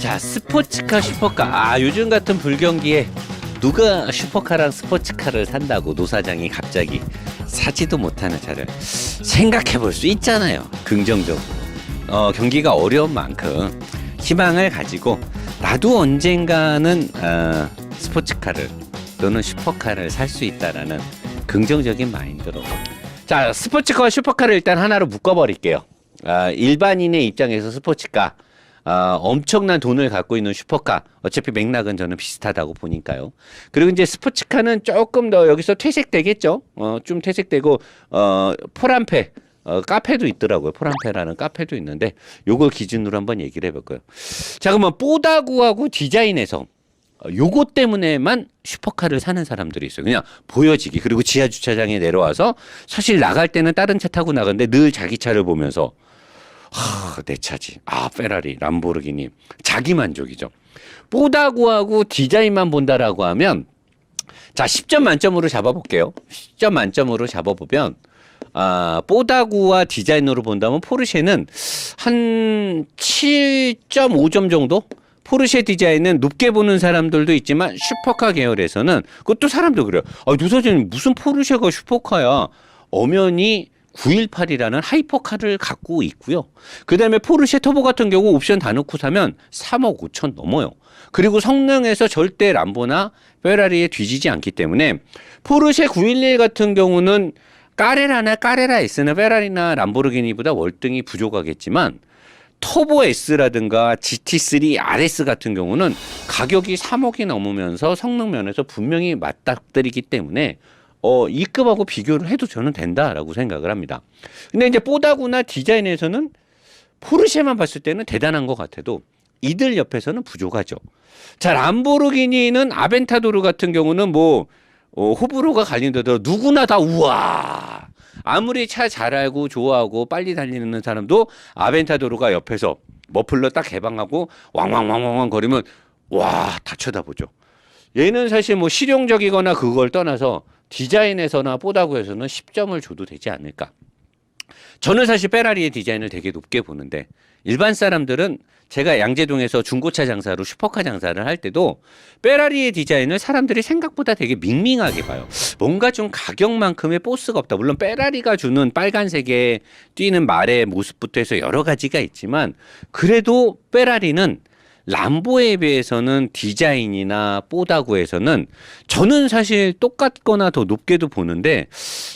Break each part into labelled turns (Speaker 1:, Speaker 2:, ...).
Speaker 1: 자, 스포츠카, 슈퍼카. 요즘 같은 불경기에 누가 슈퍼카랑 스포츠카를 산다고 노사장이 갑자기 사지도 못하는 차를 생각해 볼 수 있잖아요. 긍정적으로. 경기가 어려운 만큼 희망을 가지고 나도 언젠가는 스포츠카를 또는 슈퍼카를 살 수 있다라는 긍정적인 마인드로. 자, 스포츠카와 슈퍼카를 일단 하나로 묶어버릴게요. 일반인의 입장에서 스포츠카, 엄청난 돈을 갖고 있는 슈퍼카, 어차피 맥락은 저는 비슷하다고 보니까요. 그리고 이제 스포츠카는 조금 더 여기서 퇴색되겠죠. 좀 퇴색되고 포란페, 카페도 있더라고요. 포란페라는 카페도 있는데 요걸 기준으로 한번 얘기를 해볼까요. 자, 그러면 뽀다구하고 디자인에서 요거 때문에만 슈퍼카를 사는 사람들이 있어요. 그냥 보여지기. 그리고 지하 주차장에 내려와서 사실 나갈 때는 다른 차 타고 나가는데 늘 자기 차를 보면서 내 차지. 페라리, 람보르기니. 자기 만족이죠. 뽀다구하고 디자인만 본다라고 하면, 자, 10점 만점으로 잡아볼게요. 10점 만점으로 잡아보면, 뽀다구와 디자인으로 본다면 포르쉐는 한 7.5점 정도? 포르쉐 디자인은 높게 보는 사람들도 있지만 슈퍼카 계열에서는 그것도 사람도 그래요. 노사장님 무슨 포르쉐가 슈퍼카야. 엄연히 918이라는 하이퍼카를 갖고 있고요. 그 다음에 포르쉐 터보 같은 경우 옵션 다 넣고 사면 3억 5천 넘어요. 그리고 성능에서 절대 람보나 페라리에 뒤지지 않기 때문에 포르쉐 911 같은 경우는 까레라 S는 페라리나 람보르기니보다 월등히 부족하겠지만 터보 S라든가 GT3 RS 같은 경우는 가격이 3억이 넘으면서 성능 면에서 분명히 맞닥뜨리기 때문에 이 급하고 비교를 해도 저는 된다라고 생각을 합니다. 근데 이제 뽀다구나 디자인에서는 포르쉐만 봤을 때는 대단한 것 같아도 이들 옆에서는 부족하죠. 자, 람보르기니는 아벤타도르 같은 경우는 호불호가 갈린다더라도 누구나 다 우와. 아무리 차 잘 알고 좋아하고 빨리 달리는 사람도 아벤타도르가 옆에서 머플러 딱 개방하고 왕왕왕왕 거리면 와, 다 쳐다보죠. 얘는 사실 실용적이거나 그걸 떠나서 디자인에서나 뽀다구에서는 10점을 줘도 되지 않을까. 저는 사실 페라리의 디자인을 되게 높게 보는데 일반 사람들은 제가 양재동에서 중고차 장사로 슈퍼카 장사를 할 때도 페라리의 디자인을 사람들이 생각보다 되게 밍밍하게 봐요. 뭔가 좀 가격만큼의 보스가 없다. 물론 페라리가 주는 빨간색에 뛰는 말의 모습부터 해서 여러 가지가 있지만 그래도 페라리는 람보에 비해서는 디자인이나 뽀다구에서는 저는 사실 똑같거나 더 높게도 보는데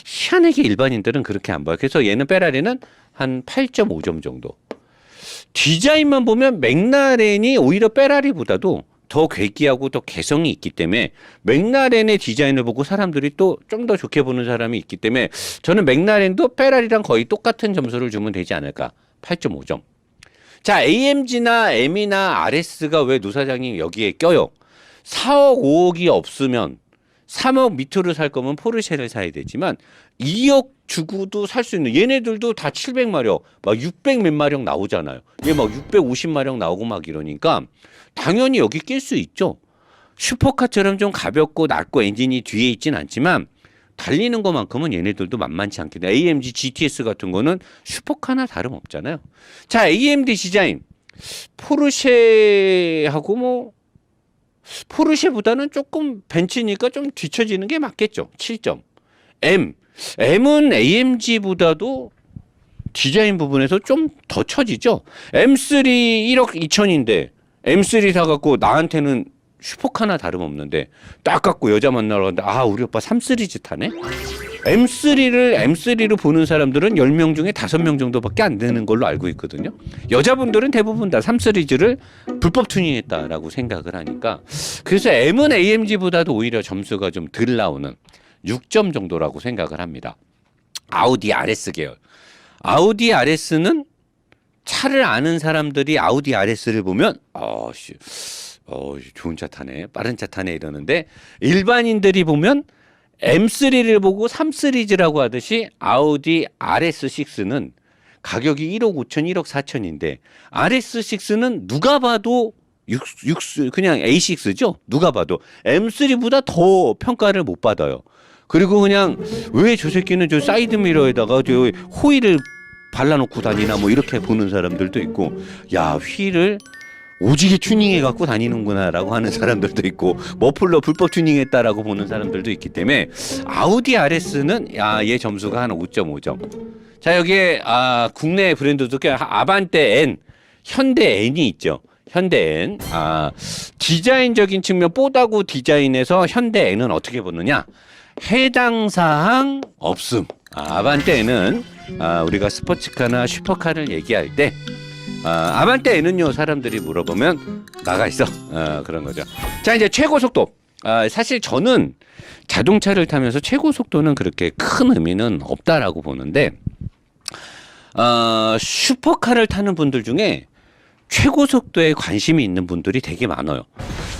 Speaker 1: 희한하게 일반인들은 그렇게 안 봐요. 그래서 얘는 페라리는 한 8.5점 정도. 디자인만 보면 맥라렌이 오히려 페라리보다도 더 괴기하고 더 개성이 있기 때문에 맥라렌의 디자인을 보고 사람들이 또 좀 더 좋게 보는 사람이 있기 때문에 저는 맥라렌도 페라리랑 거의 똑같은 점수를 주면 되지 않을까. 8.5점. 자, AMG나 M이나 RS가 왜 노사장이 여기에 껴요? 4억, 5억이 없으면 3억 밑으로 살 거면 포르쉐를 사야 되지만 2억 주고도 살 수 있는 얘네들도 다 700마력, 막 600 몇 마력 나오잖아요. 얘 막 650마력 나오고 막 이러니까 당연히 여기 낄 수 있죠. 슈퍼카처럼 좀 가볍고 낮고 엔진이 뒤에 있진 않지만 달리는 것만큼은 얘네들도 만만치 않게 돼. AMG GTS 같은 거는 슈퍼카나 다름없잖아요. 자, AMD 디자인. 포르쉐하고 포르쉐보다는 조금 벤츠니까 좀 뒤처지는 게 맞겠죠. 7점. M은 AMG보다도 디자인 부분에서 좀 더 처지죠. M3 1억 2천인데 M3 사갖고 나한테는 슈퍼카나 다름없는데 딱 갖고 여자 만나러 갔는데 우리 오빠 3시리즈 타네? M3로 보는 사람들은 10명 중에 5명 정도밖에 안 되는 걸로 알고 있거든요. 여자분들은 대부분 다 3시리즈를 불법 튜닝했다라고 생각을 하니까 그래서 M은 AMG보다도 오히려 점수가 좀 덜 나오는 6점 정도라고 생각을 합니다. 아우디 RS 계열. 아우디 RS는 차를 아는 사람들이 아우디 RS를 보면 좋은 차 타네, 빠른 차 타네 이러는데 일반인들이 보면 M3를 보고 3시리즈라고 하듯이 아우디 RS6는 가격이 1억 5천, 1억 4천인데 RS6는 누가 봐도 그냥 A6죠. 누가 봐도 M3보다 더 평가를 못 받아요. 그리고 그냥 왜 저 새끼는 저 사이드 미러에다가 저 호일을 발라놓고 다니나 이렇게 보는 사람들도 있고 야 휠을 오지게 튜닝해 갖고 다니는구나라고 하는 사람들도 있고 머플러 불법 튜닝했다라고 보는 사람들도 있기 때문에 아우디 RS는 얘 점수가 한 5.5점. 자 여기에 국내 브랜드도 꽤 아반떼 N, 현대 N이 있죠. 현대 N. 디자인적인 측면 뽀다구 디자인에서 현대 N은 어떻게 보느냐? 해당 사항 없음. 아반떼 N은 우리가 스포츠카나 슈퍼카를 얘기할 때 아반떼 N은요 사람들이 물어보면 나가 있어 그런 거죠. 자 이제 최고 속도. 사실 저는 자동차를 타면서 최고 속도는 그렇게 큰 의미는 없다라고 보는데 슈퍼카를 타는 분들 중에 최고 속도에 관심이 있는 분들이 되게 많아요.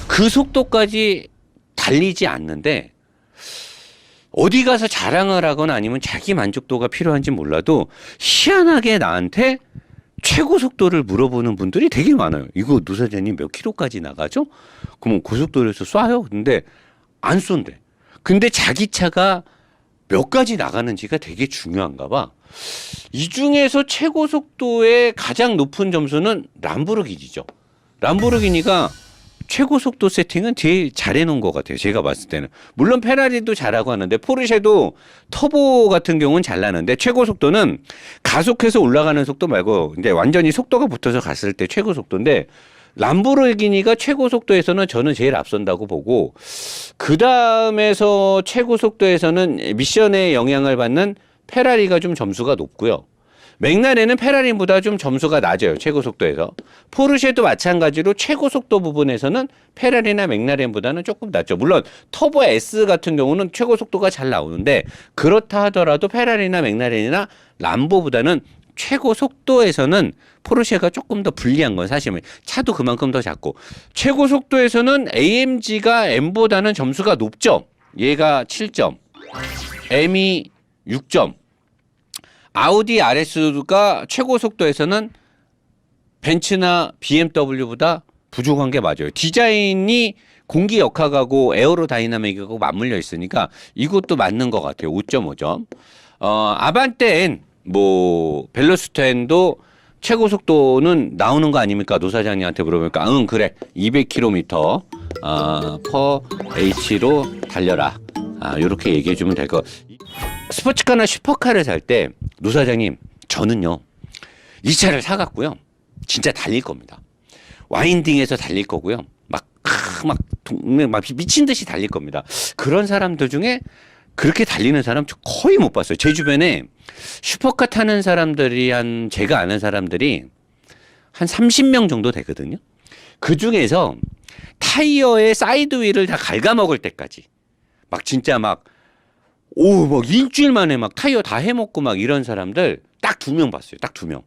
Speaker 1: 그 속도까지 달리지 않는데 어디 가서 자랑을 하거나 아니면 자기 만족도가 필요한지 몰라도 희한하게 나한테 최고 속도를 물어보는 분들이 되게 많아요. 이거 노사장님 몇 킬로까지 나가죠? 그러면 고속도로에서 쏴요? 근데 안 쏜대. 근데 자기 차가 몇 가지 나가는지가 되게 중요한가 봐. 이 중에서 최고 속도의 가장 높은 점수는 람보르기니죠. 람보르기니가 최고 속도 세팅은 제일 잘해놓은 것 같아요. 제가 봤을 때는. 물론 페라리도 잘하고 하는데 포르쉐도 터보 같은 경우는 잘 나는데 최고 속도는 가속해서 올라가는 속도 말고 이제 완전히 속도가 붙어서 갔을 때 최고 속도인데 람보르기니가 최고 속도에서는 저는 제일 앞선다고 보고 그 다음에서 최고 속도에서는 미션에 영향을 받는 페라리가 좀 점수가 높고요. 맥라렌은 페라리보다 좀 점수가 낮아요. 최고 속도에서. 포르쉐도 마찬가지로 최고 속도 부분에서는 페라리나 맥라렌보다는 조금 낮죠. 물론 터보 S 같은 경우는 최고 속도가 잘 나오는데 그렇다 하더라도 페라리나 맥라렌이나 람보보다는 최고 속도에서는 포르쉐가 조금 더 불리한 건 사실은 차도 그만큼 더 작고 최고 속도에서는 AMG가 M보다는 점수가 높죠. 얘가 7점, M이 6점. 아우디 RS가 최고 속도에서는 벤츠나 BMW보다 부족한 게 맞아요. 디자인이 공기 역학하고 에어로다이나믹하고 맞물려 있으니까 이것도 맞는 것 같아요. 5.5점. 아반떼 N, 벨로스터 N도 최고 속도는 나오는 거 아닙니까? 노 사장님한테 물어보니까 응 그래 200km per H로 달려라. 이렇게 얘기해 주면 될 거. 스포츠카나 슈퍼카를 살 때 노 사장님 저는요 이 차를 사갖고요 진짜 달릴 겁니다. 와인딩에서 달릴 거고요. 막 미친 듯이 달릴 겁니다. 그런 사람들 중에 그렇게 달리는 사람 거의 못 봤어요. 제 주변에 슈퍼카 타는 사람들이 제가 아는 사람들이 한 30명 정도 되거든요. 그 중에서 타이어의 사이드 휠을 다 갉아먹을 때까지 진짜 일주일 만에 타이어 다 해먹고 이런 사람들 딱 2명 봤어요. 딱 2명.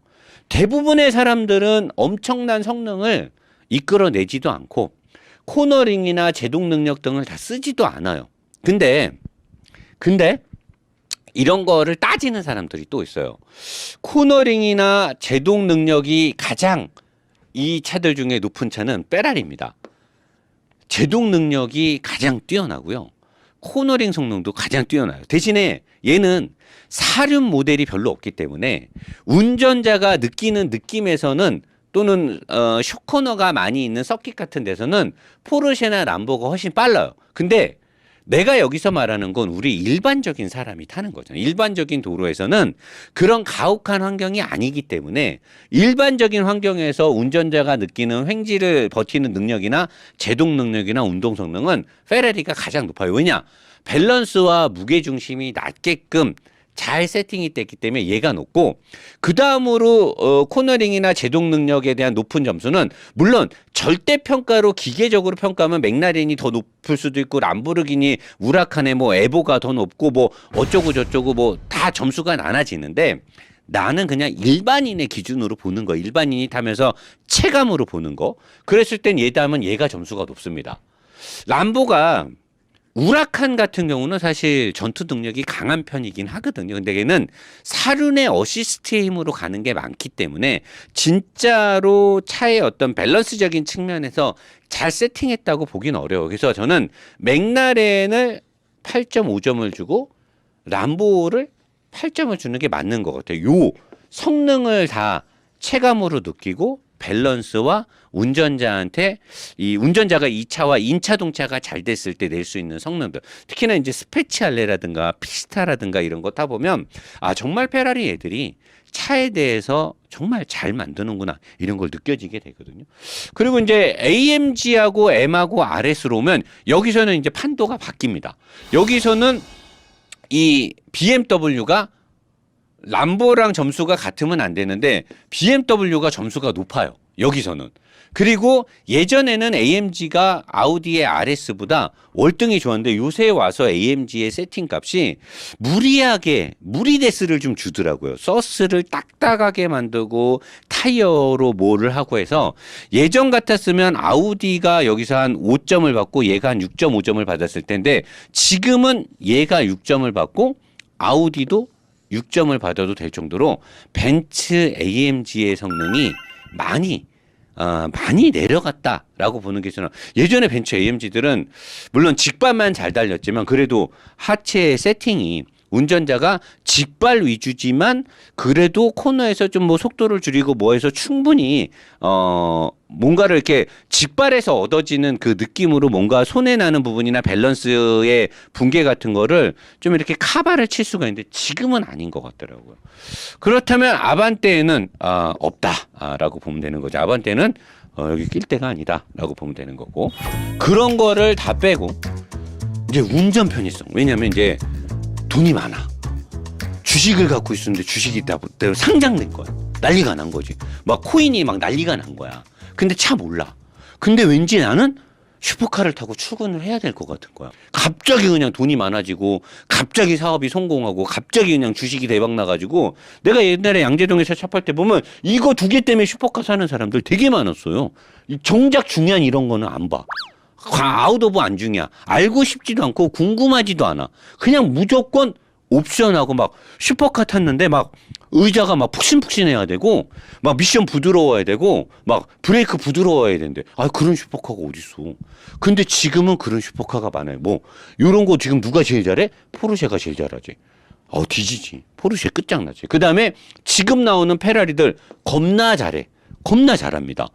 Speaker 1: 대부분의 사람들은 엄청난 성능을 이끌어내지도 않고 코너링이나 제동 능력 등을 다 쓰지도 않아요. 근데 이런 거를 따지는 사람들이 또 있어요. 코너링이나 제동 능력이 가장 이 차들 중에 높은 차는 페라리입니다. 제동 능력이 가장 뛰어나고요. 코너링 성능도 가장 뛰어나요. 대신에 얘는 사륜 모델이 별로 없기 때문에 운전자가 느끼는 느낌에서는 또는 숏코너가 많이 있는 서킷 같은 데서는 포르쉐나 람보가 훨씬 빨라요. 근데 내가 여기서 말하는 건 우리 일반적인 사람이 타는 거잖아요. 일반적인 도로에서는 그런 가혹한 환경이 아니기 때문에 일반적인 환경에서 운전자가 느끼는 횡지를 버티는 능력이나 제동 능력이나 운동 성능은 페라리가 가장 높아요. 왜냐? 밸런스와 무게중심이 낮게끔 잘 세팅이 됐기 때문에 얘가 높고 그 다음으로 코너링이나 제동 능력에 대한 높은 점수는 물론 절대평가로 기계적으로 평가하면 맥라렌이 더 높을 수도 있고 람보르기니 우라칸에 에보가 더 높고 어쩌고 저쩌고 다 점수가 나눠지는데 나는 그냥 일반인의 기준으로 보는 거, 일반인이 타면서 체감으로 보는 거. 그랬을 땐 얘다 하면 얘가 점수가 높습니다. 람보가 우라칸 같은 경우는 사실 전투 능력이 강한 편이긴 하거든요. 근데 얘는 사륜의 어시스트의 힘으로 가는 게 많기 때문에 진짜로 차의 어떤 밸런스적인 측면에서 잘 세팅했다고 보긴 어려워요. 그래서 저는 맥라렌을 8.5점을 주고 람보를 8점을 주는 게 맞는 것 같아요. 요 성능을 다 체감으로 느끼고 밸런스와 운전자한테 이 운전자가 2차와 인차동차가 잘 됐을 때 낼 수 있는 성능들. 특히나 이제 스페치알레라든가 피스타라든가 이런 거 타보면 아, 정말 페라리 애들이 차에 대해서 정말 잘 만드는구나 이런 걸 느껴지게 되거든요. 그리고 이제 AMG하고 M하고 RS로 오면 여기서는 이제 판도가 바뀝니다. 여기서는 이 BMW가 람보랑 점수가 같으면 안 되는데 BMW가 점수가 높아요. 여기서는. 그리고 예전에는 AMG가 아우디의 RS보다 월등히 좋았는데 요새 와서 AMG의 세팅값이 무리하게 무리데스를 좀 주더라고요. 서스를 딱딱하게 만들고 타이어로 뭐를 하고 해서 예전 같았으면 아우디가 여기서 한 5점을 받고 얘가 한 6.5점을 받았을 텐데 지금은 얘가 6점을 받고 아우디도 6점을 받아도 될 정도로 벤츠 AMG의 성능이 많이 내려갔다라고 보는 게 저는 예전에 벤츠 AMG들은 물론 직발만 잘 달렸지만 그래도 하체 세팅이 운전자가 직발 위주지만 그래도 코너에서 좀 뭐 속도를 줄이고 뭐해서 충분히 뭔가를 이렇게 직발에서 얻어지는 그 느낌으로 뭔가 손해 나는 부분이나 밸런스의 붕괴 같은 거를 좀 이렇게 카바를 칠 수가 있는데 지금은 아닌 것 같더라고요. 그렇다면 아반떼에는 없다라고 보면 되는 거죠. 아반떼는 여기 낄 데가 아니다라고 보면 되는 거고 그런 거를 다 빼고 이제 운전 편의성. 왜냐하면 이제 돈이 많아. 주식을 갖고 있었는데 주식이 때문에 상장된 거야. 난리가 난 거지. 막 코인이 막 난리가 난 거야. 근데 차 몰라. 근데 왠지 나는 슈퍼카를 타고 출근을 해야 될 것 같은 거야. 갑자기 그냥 돈이 많아지고 갑자기 사업이 성공하고 갑자기 그냥 주식이 대박 나가지고 내가 옛날에 양재동에서 차 팔 때 보면 이거 두 개 때문에 슈퍼카 사는 사람들 되게 많았어요. 정작 중요한 이런 거는 안 봐. 아웃 오브 안중이야. 알고 싶지도 않고 궁금하지도 않아. 그냥 무조건 옵션하고 막 슈퍼카 탔는데 막 의자가 막 푹신푹신해야 되고 막 미션 부드러워야 되고 막 브레이크 부드러워야 되는데 아 그런 슈퍼카가 어딨어. 근데 지금은 그런 슈퍼카가 많아요. 뭐 요런 거 지금 누가 제일 잘해? 포르쉐가 제일 잘하지. 뒤지지. 포르쉐 끝장나지. 그다음에 지금 나오는 페라리들 겁나 잘해. 겁나 잘합니다.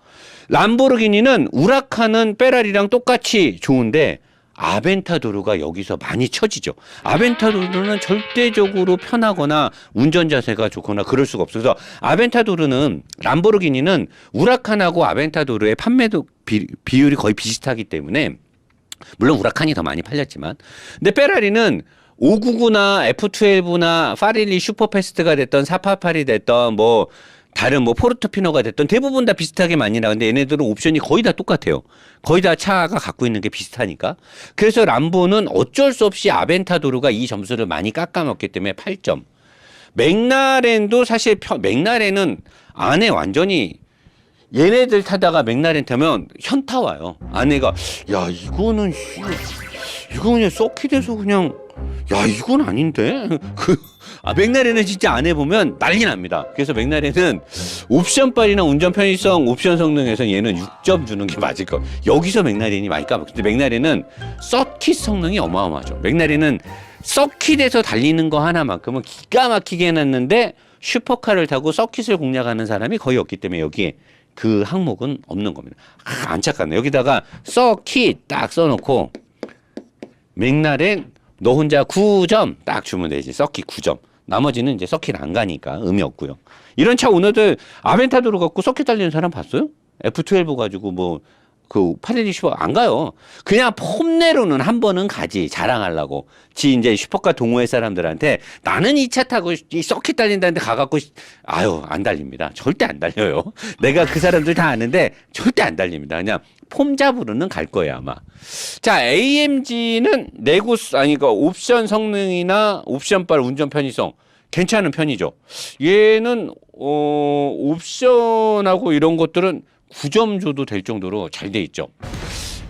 Speaker 1: 람보르기니는 우라칸은 페라리랑 똑같이 좋은데 아벤타도르가 여기서 많이 처지죠. 아벤타도르는 절대적으로 편하거나 운전 자세가 좋거나 그럴 수가 없어서 아벤타도르는 람보르기니는 우라칸하고 아벤타도르의 판매도 비율이 거의 비슷하기 때문에 물론 우라칸이 더 많이 팔렸지만 근데 페라리는 599나 F12나 파릴리 슈퍼패스트가 됐던 488이 됐던 뭐 다른 뭐 포르토피노가 됐던 대부분 다 비슷하게 많이 나오는데 얘네들은 옵션이 거의 다 똑같아요. 거의 다 차가 갖고 있는 게 비슷하니까. 그래서 람보는 어쩔 수 없이 아벤타도르가 이 점수를 많이 깎아먹기 때문에 8점. 맥라렌도 사실 맥라렌은 안에 완전히 얘네들 타다가 맥라렌 타면 현타 와요. 아내가 야 이거는 이거 그냥 서킷에서 그냥 야 이건 아닌데 맥라렌은 진짜 안 해보면 난리 납니다. 그래서 맥라렌은 옵션빨이나 운전 편의성, 옵션 성능에서 얘는 6점 주는 게 맞을 거. 여기서 맥라렌이 많이 까먹. 근데 맥라렌은 서킷 성능이 어마어마하죠. 맥라렌은 서킷에서 달리는 거 하나만큼은 기가 막히게 해놨는데 슈퍼카를 타고 서킷을 공략하는 사람이 거의 없기 때문에 여기에 그 항목은 없는 겁니다. 안타깝네. 여기다가 서킷 딱 써놓고 맥라렌 너 혼자 9점 딱 주면 되지. 서킷 9점. 나머지는 이제 서킷 안 가니까 의미 없고요. 이런 차 오너들 아벤타도르 갖고 서킷 달리는 사람 봤어요? F12 가지고 뭐 그 파데리 슈퍼 안 가요. 그냥 폼내로는 한 번은 가지 자랑하려고. 지 이제 슈퍼카 동호회 사람들한테 나는 이 차 타고 이 서킷 달린다는데 가갖고 아유 안 달립니다. 절대 안 달려요. 내가 그 사람들 다 아는데 절대 안 달립니다. 그냥 폼 잡으러는 갈 거예요 아마. 자 AMG는 그러니까 옵션 성능이나 옵션빨 운전 편의성 괜찮은 편이죠. 얘는 옵션하고 이런 것들은 9점 줘도 될 정도로 잘 돼 있죠.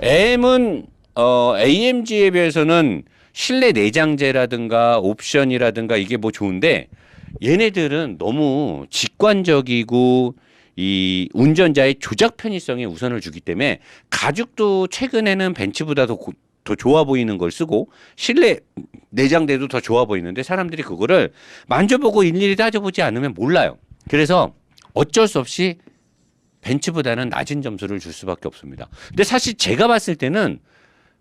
Speaker 1: M은 AMG에 비해서는 실내 내장재라든가 옵션이라든가 이게 뭐 좋은데 얘네들은 너무 직관적이고 이 운전자의 조작 편의성에 우선을 주기 때문에 가죽도 최근에는 벤츠보다 더 좋아 보이는 걸 쓰고 실내 내장재도 더 좋아 보이는데 사람들이 그거를 만져보고 일일이 따져보지 않으면 몰라요. 그래서 어쩔 수 없이 벤츠보다는 낮은 점수를 줄 수밖에 없습니다. 근데 사실 제가 봤을 때는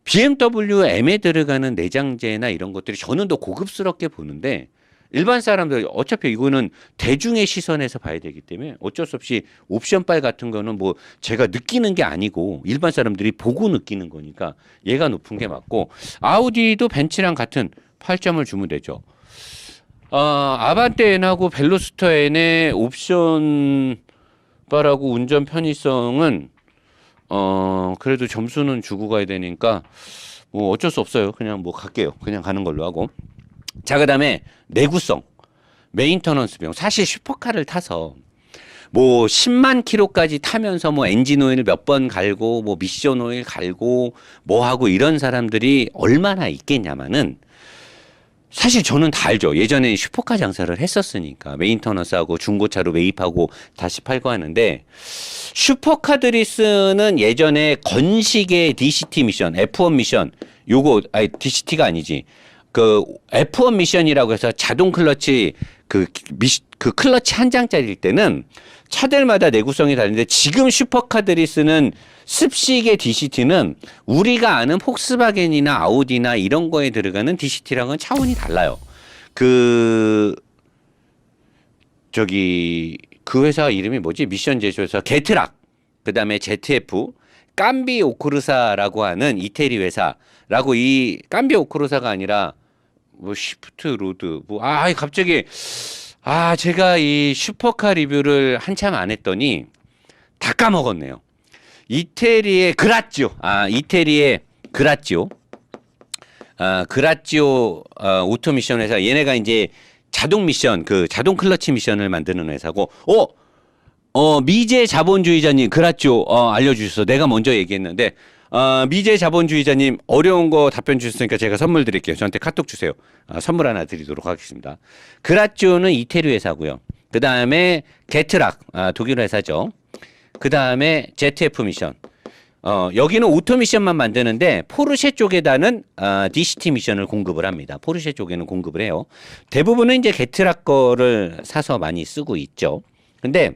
Speaker 1: BMW M에 들어가는 내장재나 이런 것들이 저는 더 고급스럽게 보는데 일반 사람들 어차피 이거는 대중의 시선에서 봐야 되기 때문에 어쩔 수 없이 옵션빨 같은 거는 뭐 제가 느끼는 게 아니고 일반 사람들이 보고 느끼는 거니까 얘가 높은 게 맞고 아우디도 벤츠랑 같은 8점을 주면 되죠. 아반떼 N하고 벨로스터 N의 옵션 바라고 운전 편의성은 그래도 점수는 주고 가야 되니까 뭐 어쩔 수 없어요. 그냥 뭐 갈게요. 그냥 가는 걸로 하고. 자, 그다음에 내구성, 메인터넌스 비용. 사실 슈퍼카를 타서 뭐 10만 킬로까지 타면서 뭐 엔진 오일 몇 번 갈고 뭐 미션 오일 갈고 뭐 하고 이런 사람들이 얼마나 있겠냐마는 사실 저는 다 알죠. 예전에 슈퍼카 장사를 했었으니까 메인터넌스하고 중고차로 매입하고 다시 팔고 하는데 슈퍼카들이 쓰는 예전에 건식의 DCT 미션, F1 미션 요거 아니 DCT가 아니지. 그 F1 미션이라고 해서 자동 클러치 그 클러치 한 장짜리일 때는 차들마다 내구성이 다른데 지금 슈퍼카들이 쓰는 습식의 DCT는 우리가 아는 폭스바겐이나 아우디나 이런 거에 들어가는 DCT랑은 차원이 달라요. 그 회사 이름이 뭐지? 미션 제조에서 게트락, 그 다음에 ZF, 깜비 오크루사라고 하는 이태리 회사라고 이 깜비 오크루사가 아니라 뭐 시프트 로드 갑자기 제가 이 슈퍼카 리뷰를 한참 안 했더니 다 까먹었네요. 이태리의 그라찌오 오토 미션 회사. 얘네가 이제 자동 미션 자동 클러치 미션을 만드는 회사고 미제 자본주의자님 그라찌오 알려주셔서 내가 먼저 얘기했는데 미제 자본주의자님 어려운 거 답변 주셨으니까 제가 선물 드릴게요. 저한테 카톡 주세요. 선물 하나 드리도록 하겠습니다. 그라찌오는 이태리 회사고요. 그 다음에 게트락 독일 회사죠. 그 다음에 ZF 미션. 여기는 오토 미션만 만드는데 포르쉐 쪽에다는 DCT 미션을 공급을 합니다. 포르쉐 쪽에는 공급을 해요. 대부분은 이제 게트락 거를 사서 많이 쓰고 있죠. 근데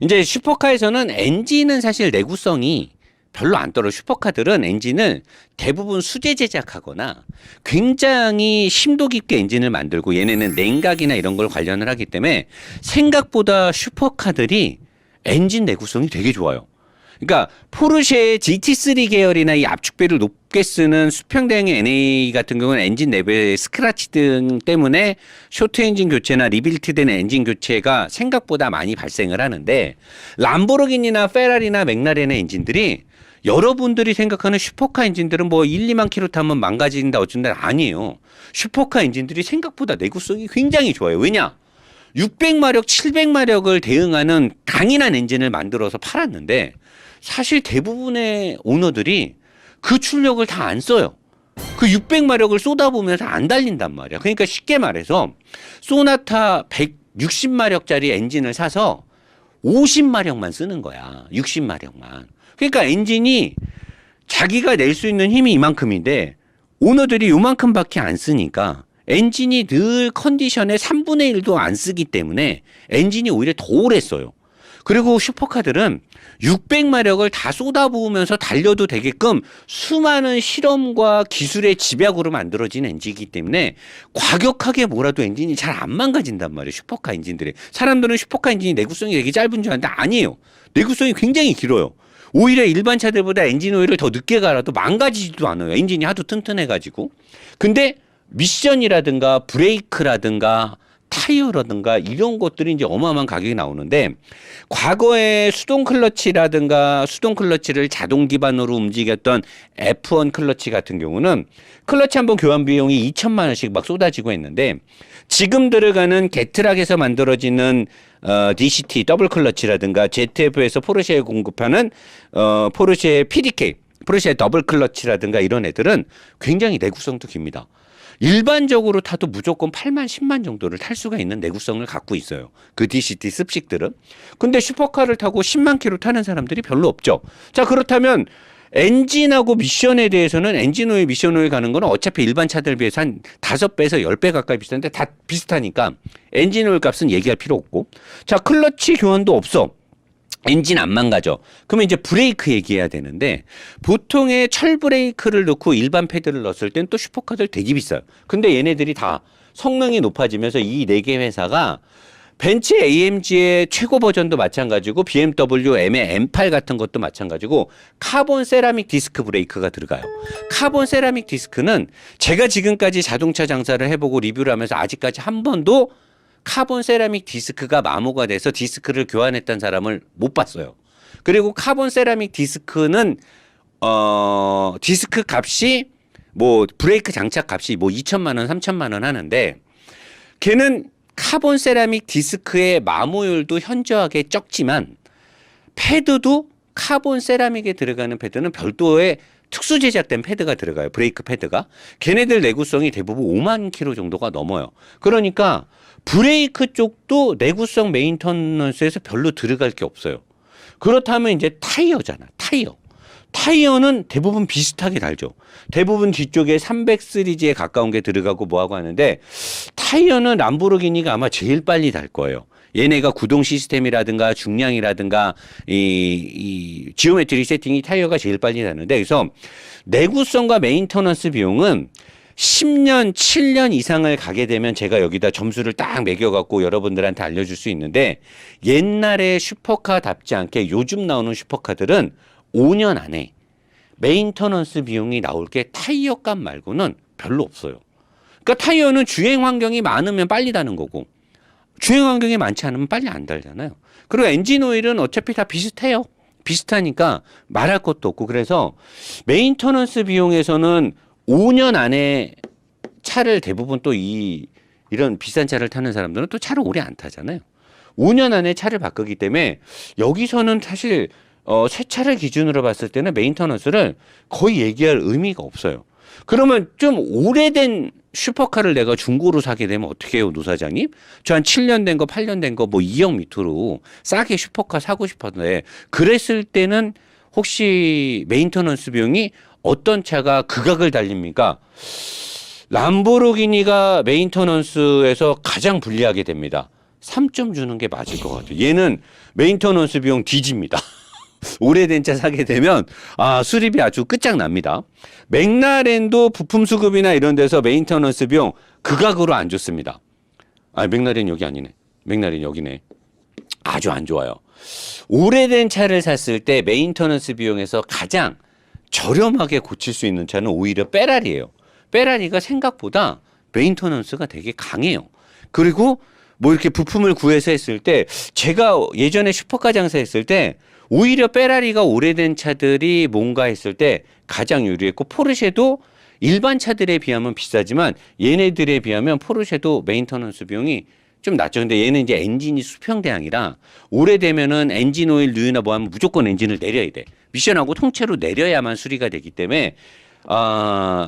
Speaker 1: 이제 슈퍼카에서는 엔진은 사실 내구성이 별로 안 떨어요. 슈퍼카들은 엔진을 대부분 수제 제작하거나 굉장히 심도 깊게 엔진을 만들고 얘네는 냉각이나 이런 걸 관련을 하기 때문에 생각보다 슈퍼카들이 엔진 내구성이 되게 좋아요. 그러니까 포르쉐의 GT3 계열이나 이 압축배를 높게 쓰는 수평대형의 NA 같은 경우는 엔진 내부의 스크래치 등 때문에 쇼트 엔진 교체나 리빌트된 엔진 교체가 생각보다 많이 발생을 하는데 람보르기니나 페라리나 맥라렌의 엔진들이 여러분들이 생각하는 슈퍼카 엔진들은 뭐 1, 2만 킬로 타면 망가진다 어쩐다 아니에요. 슈퍼카 엔진들이 생각보다 내구성이 굉장히 좋아요. 왜냐? 600마력, 700마력을 대응하는 강인한 엔진을 만들어서 팔았는데 사실 대부분의 오너들이 그 출력을 다 안 써요. 그 600마력을 쏟아보면서 안 달린단 말이야. 그러니까 쉽게 말해서 소나타 160마력짜리 엔진을 사서 50마력만 쓰는 거야. 60마력만. 그러니까 엔진이 자기가 낼 수 있는 힘이 이만큼인데 오너들이 요만큼밖에 안 쓰니까 엔진이 늘 컨디션의 3분의 1도 안 쓰기 때문에 엔진이 오히려 더 오래 써요. 그리고 슈퍼카들은 600마력을 다 쏟아부으면서 달려도 되게끔 수많은 실험과 기술의 집약으로 만들어진 엔진이기 때문에 과격하게 몰아도 엔진이 잘 안 망가진단 말이에요. 슈퍼카 엔진들이. 사람들은 슈퍼카 엔진이 내구성이 되게 짧은 줄 아는데 아니에요. 내구성이 굉장히 길어요. 오히려 일반 차들보다 엔진 오일을 더 늦게 갈아도 망가지지도 않아요. 엔진이 하도 튼튼해가지고. 근데 미션이라든가 브레이크라든가 타이어라든가 이런 것들이 이제 어마어마한 가격이 나오는데 과거에 수동 클러치라든가 수동 클러치를 자동 기반으로 움직였던 F1 클러치 같은 경우는 클러치 한 번 교환 비용이 2천만 원씩 막 쏟아지고 했는데 지금 들어가는 게트락에서 만들어지는 DCT 더블 클러치라든가 ZF에서 포르쉐에 공급하는 포르쉐 PDK 포르쉐 더블 클러치라든가 이런 애들은 굉장히 내구성도 깁니다. 일반적으로 타도 무조건 8만 10만 정도를 탈 수가 있는 내구성을 갖고 있어요. 그 DCT 습식들은. 근데 슈퍼카를 타고 10만 킬로 타는 사람들이 별로 없죠. 자, 그렇다면 엔진하고 미션에 대해서는 엔진 오일, 미션 오일 가는 거는 어차피 일반 차들 비해서 한 5배에서 10배 가까이 비싼데 다 비슷하니까 엔진 오일 값은 얘기할 필요 없고. 자, 클러치 교환도 없어. 엔진 안 망가져. 그러면 이제 브레이크 얘기해야 되는데 보통의 철 브레이크를 넣고 일반 패드를 넣었을 땐 또 슈퍼카들 되게 비싸요. 근데 얘네들이 다 성능이 높아지면서 이 네 개 회사가 벤츠 AMG의 최고 버전도 마찬가지고 BMW M의 M8 같은 것도 마찬가지고 카본 세라믹 디스크 브레이크가 들어가요. 카본 세라믹 디스크는 제가 지금까지 자동차 장사를 해보고 리뷰를 하면서 아직까지 한 번도 카본 세라믹 디스크가 마모가 돼서 디스크를 교환했던 사람을 못 봤어요. 그리고 카본 세라믹 디스크는 디스크 값이 뭐 브레이크 장착 값이 뭐 2천만 원, 3천만 원 하는데 걔는 카본 세라믹 디스크의 마모율도 현저하게 적지만 패드도 카본 세라믹에 들어가는 패드는 별도의 특수 제작된 패드가 들어가요. 브레이크 패드가. 걔네들 내구성이 대부분 5만 킬로 정도가 넘어요. 그러니까 브레이크 쪽도 내구성 메인터넌스에서 별로 들어갈 게 없어요. 그렇다면 이제 타이어잖아. 타이어는 대부분 비슷하게 달죠. 대부분 뒤쪽에 300 시리즈에 가까운 게 들어가고 뭐하고 하는데 타이어는 람보르기니가 아마 제일 빨리 달 거예요. 얘네가 구동 시스템이라든가 중량이라든가 이 지오메트리 세팅이 타이어가 제일 빨리 나는데 그래서 내구성과 메인터넌스 비용은 10년, 7년 이상을 가게 되면 제가 여기다 점수를 딱 매겨갖고 여러분들한테 알려줄 수 있는데 옛날에 슈퍼카답지 않게 요즘 나오는 슈퍼카들은 5년 안에 메인터넌스 비용이 나올 게 타이어 값 말고는 별로 없어요. 그러니까 타이어는 주행 환경이 많으면 빨리 다는 거고 주행 환경이 많지 않으면 빨리 안 달잖아요. 그리고 엔진 오일은 어차피 다 비슷해요. 비슷하니까 말할 것도 없고 그래서 메인터넌스 비용에서는 5년 안에 차를 대부분 또 이런 비싼 차를 타는 사람들은 또 차를 오래 안 타잖아요. 5년 안에 차를 바꾸기 때문에 여기서는 사실 새 차를 기준으로 봤을 때는 메인터넌스를 거의 얘기할 의미가 없어요. 그러면 좀 오래된 슈퍼카를 내가 중고로 사게 되면 어떻게 해요, 노 사장님? 저 한 7년 된 거, 8년 된 거, 뭐 2억 밑으로 싸게 슈퍼카 사고 싶었는데 그랬을 때는 혹시 메인터넌스 비용이 어떤 차가 극악을 달립니까? 람보르기니가 메인터넌스에서 가장 불리하게 됩니다. 3점 주는 게 맞을 것 같아요. 얘는 메인터넌스 비용 뒤집니다. 오래된 차 사게 되면 수리비 아주 끝장납니다. 맥라렌도 부품 수급이나 이런 데서 메인터넌스 비용 극악으로 안 좋습니다. 맥라렌 여기 아니네. 맥라렌 여기네. 아주 안 좋아요. 오래된 차를 샀을 때 메인터넌스 비용에서 가장 저렴하게 고칠 수 있는 차는 오히려 페라리예요. 페라리가 생각보다 메인터넌스가 되게 강해요. 그리고 뭐 이렇게 부품을 구해서 했을 때 제가 예전에 슈퍼카 장사했을 때 오히려 페라리가 오래된 차들이 뭔가 했을 때 가장 유리했고 포르쉐도 일반 차들에 비하면 비싸지만 얘네들에 비하면 포르쉐도 메인터넌스 비용이 좀 낮죠. 근데 얘는 이제 엔진이 수평대항이라 오래되면은 엔진 오일 누유나 뭐 하면 무조건 엔진을 내려야 돼. 미션하고 통째로 내려야만 수리가 되기 때문에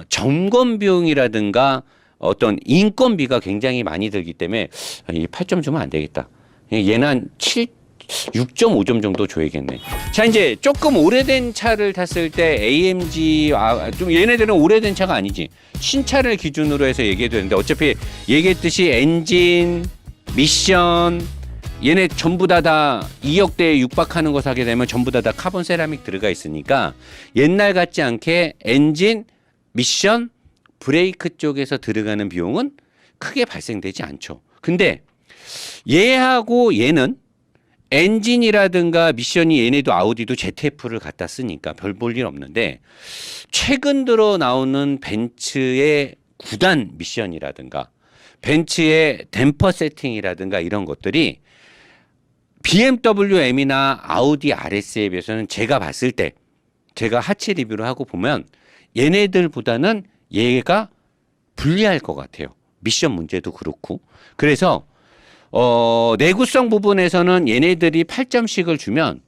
Speaker 1: 점검 비용이라든가 어떤 인건비가 굉장히 많이 들기 때문에 이 8점 주면 안 되겠다. 얘는 한 6.5점 정도 줘야겠네. 자, 이제 조금 오래된 차를 탔을 때 AMG, 좀 얘네들은 오래된 차가 아니지. 신차를 기준으로 해서 얘기해도 되는데 어차피 얘기했듯이 엔진, 미션, 얘네 전부 다 2억대에 육박하는 거 사게 되면 전부 다 카본 세라믹 들어가 있으니까 옛날 같지 않게 엔진, 미션, 브레이크 쪽에서 들어가는 비용은 크게 발생되지 않죠. 근데 얘하고 얘는 엔진이라든가 미션이 얘네도 아우디도 ZF를 갖다 쓰니까 별 볼 일 없는데 최근 들어 나오는 벤츠의 9단 미션이라든가 벤츠의 댐퍼 세팅이라든가 이런 것들이 BMW M이나 아우디 RS에 비해서는 제가 봤을 때 제가 하체 리뷰를 하고 보면 얘네들보다는 얘가 불리할 것 같아요. 미션 문제도 그렇고. 그래서 내구성 부분에서는 얘네들이 8점씩을 주면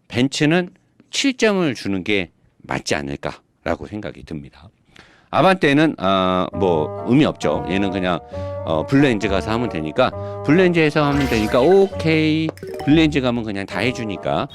Speaker 1: 벤츠는 7점을 주는 게 맞지 않을까라고 생각이 듭니다. 아반떼는 뭐 의미 없죠. 얘는 그냥 블렌즈 가서 하면 되니까 블렌즈에서 하면 되니까 오케이. 블렌즈 가면 그냥 다 해주니까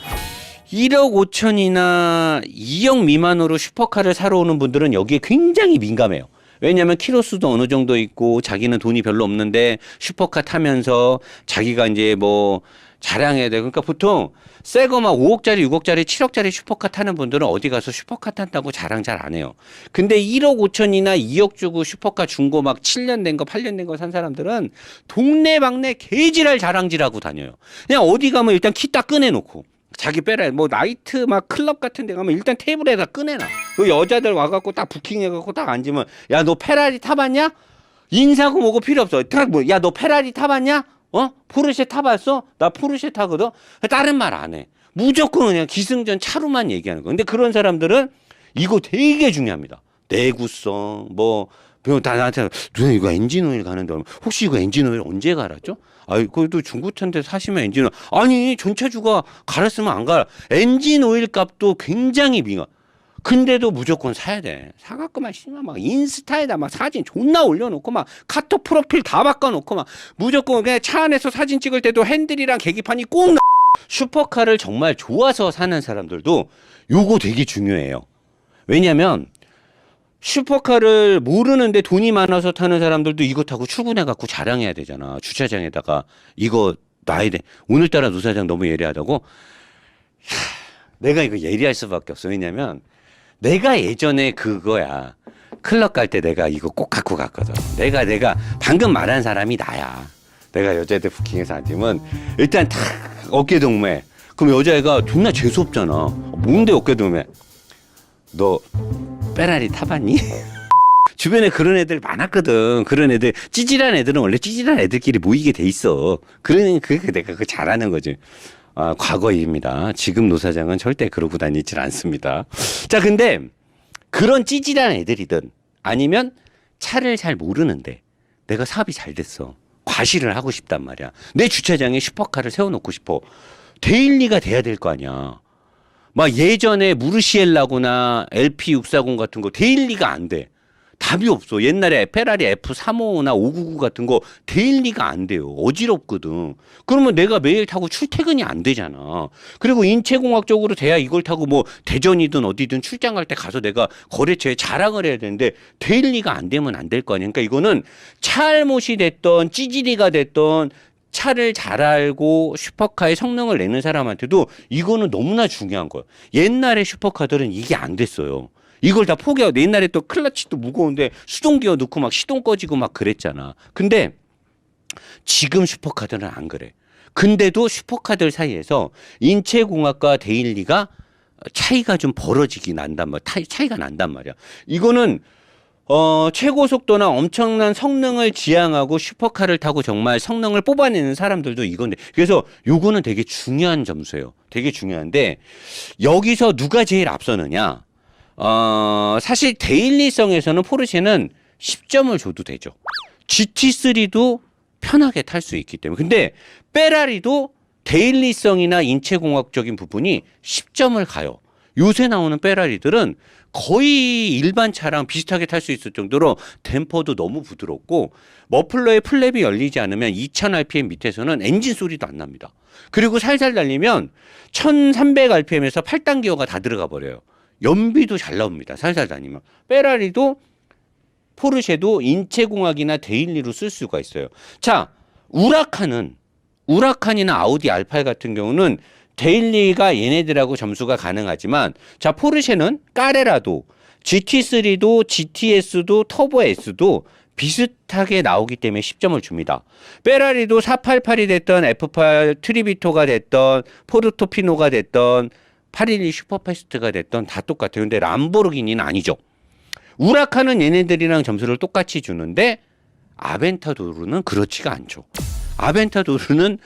Speaker 1: 1억 5천이나 2억 미만으로 슈퍼카를 사러 오는 분들은 여기에 굉장히 민감해요. 왜냐하면 키로수도 어느 정도 있고 자기는 돈이 별로 없는데 슈퍼카 타면서 자기가 이제 뭐 자랑해야 돼. 그러니까 보통 새 거 막 5억짜리, 6억짜리, 7억짜리 슈퍼카 타는 분들은 어디 가서 슈퍼카 탄다고 자랑 잘 안 해요. 근데 1억 5천이나 2억 주고 슈퍼카 중고 막 7년 된 거, 8년 된 거 산 사람들은 동네방네 개지랄 자랑질하고 다녀요. 그냥 어디 가면 일단 키 딱 꺼내놓고. 자기 빼라. 뭐 나이트 막 클럽 같은 데 가면 일단 테이블에다 꺼내놔. 그 여자들 와갖고 딱 부킹해갖고 딱 앉으면 야, 너 페라리 타봤냐? 인사고 뭐고 필요 없어. 딱 뭐, 야, 너 페라리 타봤냐? 포르쉐 타봤어? 나 포르쉐 타거든? 다른 말 안 해. 무조건 그냥 기승전 차로만 얘기하는 거. 근데 그런 사람들은 이거 되게 중요합니다. 내구성, 뭐, 다 나한테, 누나 이거 엔진 오일 가는데, 혹시 이거 엔진 오일 언제 갈았죠? 아이, 그래도 중고차인데 사시면 엔진 오일. 아니, 전차주가 갈았으면 안 갈아. 엔진 오일 값도 굉장히 민감. 근데도 무조건 사야 돼. 사갖고만 씨발 막 인스타에다 막 사진 존나 올려놓고 막 카톡 프로필 다 바꿔놓고 막 무조건 그냥 차 안에서 사진 찍을 때도 핸들이랑 계기판이 꼭 나. 슈퍼카를 정말 좋아서 사는 사람들도 요거 되게 중요해요. 왜냐면 슈퍼카를 모르는데 돈이 많아서 타는 사람들도 이거 타고 출근해갖고 자랑해야 되잖아. 주차장에다가 이거 놔야 돼. 오늘따라 노사장 너무 예리하다고? 내가 이거 예리할 수밖에 없어. 왜냐면 내가 예전에 그거야. 클럽 갈 때 내가 이거 꼭 갖고 갔거든. 내가 방금 말한 사람이 나야. 내가 여자애들 부킹해서 앉으면 일단 탁 어깨 동무해. 그럼 여자애가 존나 재수없잖아. 뭔데 어깨 동무해? 너 페라리 타봤니? 주변에 그런 애들 많았거든. 그런 애들 찌질한 애들은 원래 찌질한 애들끼리 모이게 돼 있어. 그러니까 내가 그거 잘하는 거지. 아, 과거입니다. 지금 노사장은 절대 그러고 다니질 않습니다. 자, 근데 그런 찌질한 애들이든 아니면 차를 잘 모르는데 내가 사업이 잘 됐어. 과시를 하고 싶단 말이야. 내 주차장에 슈퍼카를 세워놓고 싶어. 데일리가 돼야 될 거 아니야. 막 예전에 무르시엘라구나 LP640 같은 거 데일리가 안 돼. 답이 없어. 옛날에 페라리 F355나 599 같은 거 데일리가 안 돼요. 어지럽거든. 그러면 내가 매일 타고 출퇴근이 안 되잖아. 그리고 인체공학적으로 돼야 이걸 타고 뭐 대전이든 어디든 출장 갈 때 가서 내가 거래처에 자랑을 해야 되는데 데일리가 안 되면 안 될 거 아니야. 그러니까 이거는 차알못이 됐던 찌질이가 됐던 차를 잘 알고 슈퍼카의 성능을 내는 사람한테도 이거는 너무나 중요한 거예요. 옛날에 슈퍼카들은 이게 안 됐어요. 이걸 다 포기하고 옛날에 또 클러치도 무거운데 수동기어 넣고 막 시동 꺼지고 막 그랬잖아. 근데 지금 슈퍼카들은 안 그래. 근데도 슈퍼카들 사이에서 인체공학과 데일리가 차이가 좀 벌어지기 난단 말이야. 차이가 난단 말이야. 이거는 최고 속도나 엄청난 성능을 지향하고 슈퍼카를 타고 정말 성능을 뽑아내는 사람들도 이건데. 그래서 요거는 되게 중요한 점수예요. 되게 중요한데 여기서 누가 제일 앞서느냐? 사실 데일리성에서는 포르쉐는 10점을 줘도 되죠. GT3도 편하게 탈 수 있기 때문에. 근데 페라리도 데일리성이나 인체공학적인 부분이 10점을 가요. 요새 나오는 페라리들은 거의 일반 차랑 비슷하게 탈 수 있을 정도로 댐퍼도 너무 부드럽고 머플러의 플랩이 열리지 않으면 2000rpm 밑에서는 엔진 소리도 안 납니다. 그리고 살살 달리면 1300rpm에서 8단 기어가 다 들어가 버려요. 연비도 잘 나옵니다. 살살 다니면. 페라리도 포르쉐도 인체공학이나 데일리로 쓸 수가 있어요. 자, 우라칸이나 아우디 R8 같은 경우는 데일리가 얘네들하고 점수가 가능하지만 자, 포르쉐는 까레라도 GT3도 GTS도 터보 S도 비슷하게 나오기 때문에 10점을 줍니다. 페라리도 488이 됐던 F8 트리비토가 됐던 포르토피노가 됐던 812 슈퍼패스트가 됐던 다 똑같아요. 근데 람보르기니는 아니죠. 우라칸은 얘네들이랑 점수를 똑같이 주는데 아벤타도르는 그렇지가 않죠. 아벤타도르는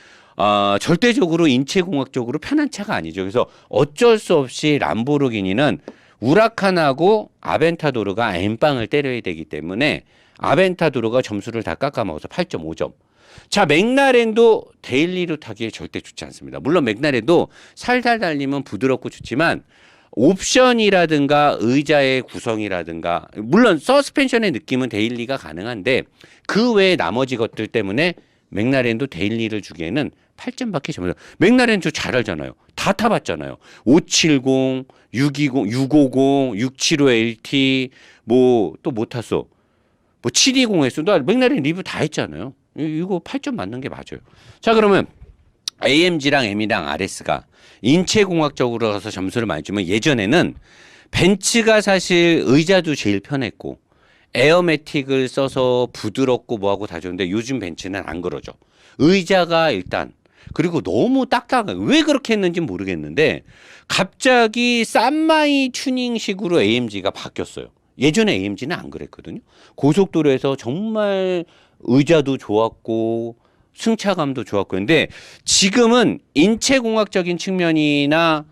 Speaker 1: 절대적으로 인체공학적으로 편한 차가 아니죠. 그래서 어쩔 수 없이 람보르기니는 우라칸하고 아벤타도르가 엠빵을 때려야 되기 때문에 아벤타도르가 점수를 다 깎아먹어서 8.5점. 자, 맥라렌도 데일리로 타기에 절대 좋지 않습니다. 물론 맥라렌도 살살 달리면 부드럽고 좋지만 옵션이라든가 의자의 구성이라든가 물론 서스펜션의 느낌은 데일리가 가능한데 그 외에 나머지 것들 때문에 맥라렌도 데일리를 주기에는 8점밖에 점수. 맥라렌 잘 알잖아요. 다 타봤잖아요. 570, 620, 650, 675 LT 뭐 또 못 탔어. 뭐 720 S도 맥라렌 리뷰 다 했잖아요. 이거 8점 맞는 게 맞아요. 자, 그러면 AMG랑 M이랑 RS가 인체공학적으로 가서 점수를 많이 주면 예전에는 벤츠가 사실 의자도 제일 편했고 에어매틱을 써서 부드럽고 뭐하고 다 좋은데 요즘 벤츠는 안 그러죠. 의자가 일단 그리고 너무 딱딱해. 왜 그렇게 했는지 모르겠는데 갑자기 싼마이 튜닝식으로 AMG가 바뀌었어요. 예전에 AMG는 안 그랬거든요. 고속도로에서 정말 의자도 좋았고 승차감도 좋았고 근데 지금은 인체공학적인 측면이나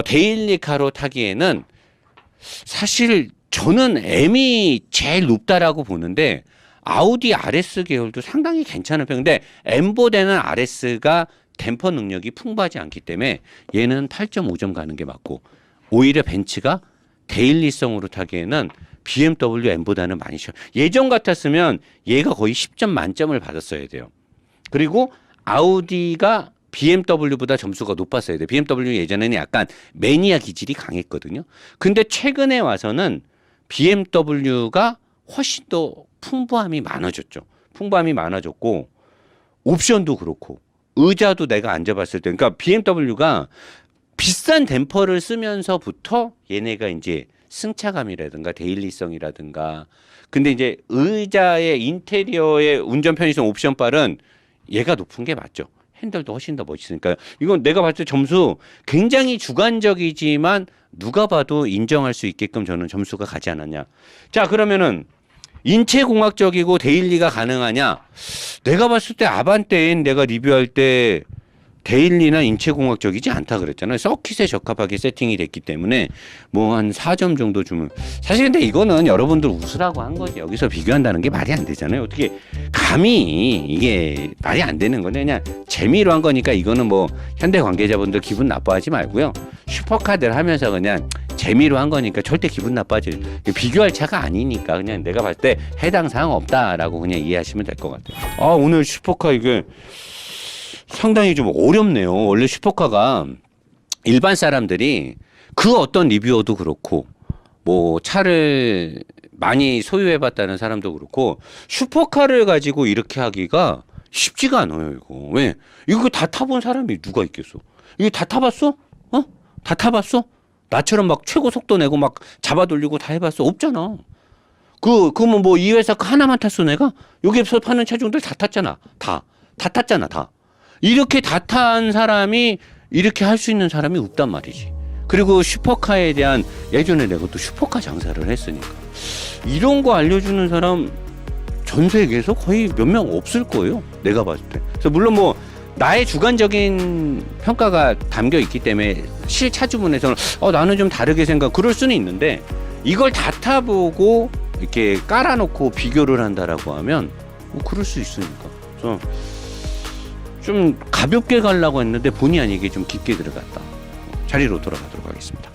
Speaker 1: 데일리카로 타기에는 사실 저는 M이 제일 높다라고 보는데 아우디 RS 계열도 상당히 괜찮은 편인데 M보다는 RS가 댐퍼 능력이 풍부하지 않기 때문에 얘는 8.5점 가는 게 맞고 오히려 벤츠가 데일리성으로 타기에는 BMW M보다는 많이 쉬워. 예전 같았으면 얘가 거의 10점 만점을 받았어야 돼요. 그리고 아우디가 BMW보다 점수가 높았어야 돼. BMW 예전에는 약간 매니아 기질이 강했거든요. 근데 최근에 와서는 BMW가 훨씬 더 풍부함이 많아졌죠. 풍부함이 많아졌고 옵션도 그렇고 의자도 내가 앉아봤을 때 그러니까 BMW가 비싼 댐퍼를 쓰면서부터 얘네가 이제 승차감이라든가 데일리성이라든가 근데 이제 의자의 인테리어의 운전 편의성 옵션빨은 얘가 높은 게 맞죠. 핸들도 훨씬 더 멋있으니까 이건 내가 봤을 때 점수 굉장히 주관적이지만 누가 봐도 인정할 수 있게끔 저는 점수가 가지 않았냐. 자 그러면은 인체공학적이고 데일리가 가능하냐. 내가 봤을 때 아반떼인 내가 리뷰할 때 데일리나 인체공학적이지 않다 그랬잖아요. 서킷에 적합하게 세팅이 됐기 때문에 뭐 한 4점 정도 주면 사실 근데 이거는 여러분들 웃으라고 한 거지. 여기서 비교한다는 게 말이 안 되잖아요. 어떻게 감히 이게 말이 안 되는 거냐. 그냥 재미로 한 거니까 이거는 뭐 현대 관계자분들 기분 나빠하지 말고요. 슈퍼카들 하면서 그냥 재미로 한 거니까 절대 기분 나빠질 비교할 차가 아니니까 그냥 내가 봤을 때 해당 사항 없다라고 그냥 이해하시면 될 것 같아요. 아 오늘 슈퍼카 이게 상당히 좀 어렵네요. 원래 슈퍼카가 일반 사람들이 그 어떤 리뷰어도 그렇고 뭐 차를 많이 소유해봤다는 사람도 그렇고 슈퍼카를 가지고 이렇게 하기가 쉽지가 않아요. 이거 왜? 이거 다 타본 사람이 누가 있겠어? 이거 다 타봤어? 어? 다 타봤어? 나처럼 막 최고 속도 내고 막 잡아 돌리고 다 해봤어? 없잖아. 그러면 뭐 이 회사 하나만 탔어 내가? 여기서 파는 차종들 다 탔잖아. 다 탔잖아 다. 이렇게 다 탄 사람이 이렇게 할 수 있는 사람이 없단 말이지. 그리고 슈퍼카에 대한 예전에 내가 또 슈퍼카 장사를 했으니까 이런 거 알려주는 사람 전 세계에서 거의 몇 명 없을 거예요. 내가 봤을 때. 그래서 물론 뭐 나의 주관적인 평가가 담겨 있기 때문에 실차주문에서는 나는 좀 다르게 생각 그럴 수는 있는데 이걸 다 타보고 이렇게 깔아놓고 비교를 한다라고 하면 뭐 그럴 수 있으니까. 그래서 좀 가볍게 가려고 했는데 본의 아니게 좀 깊게 들어갔다. 자리로 돌아가도록 하겠습니다.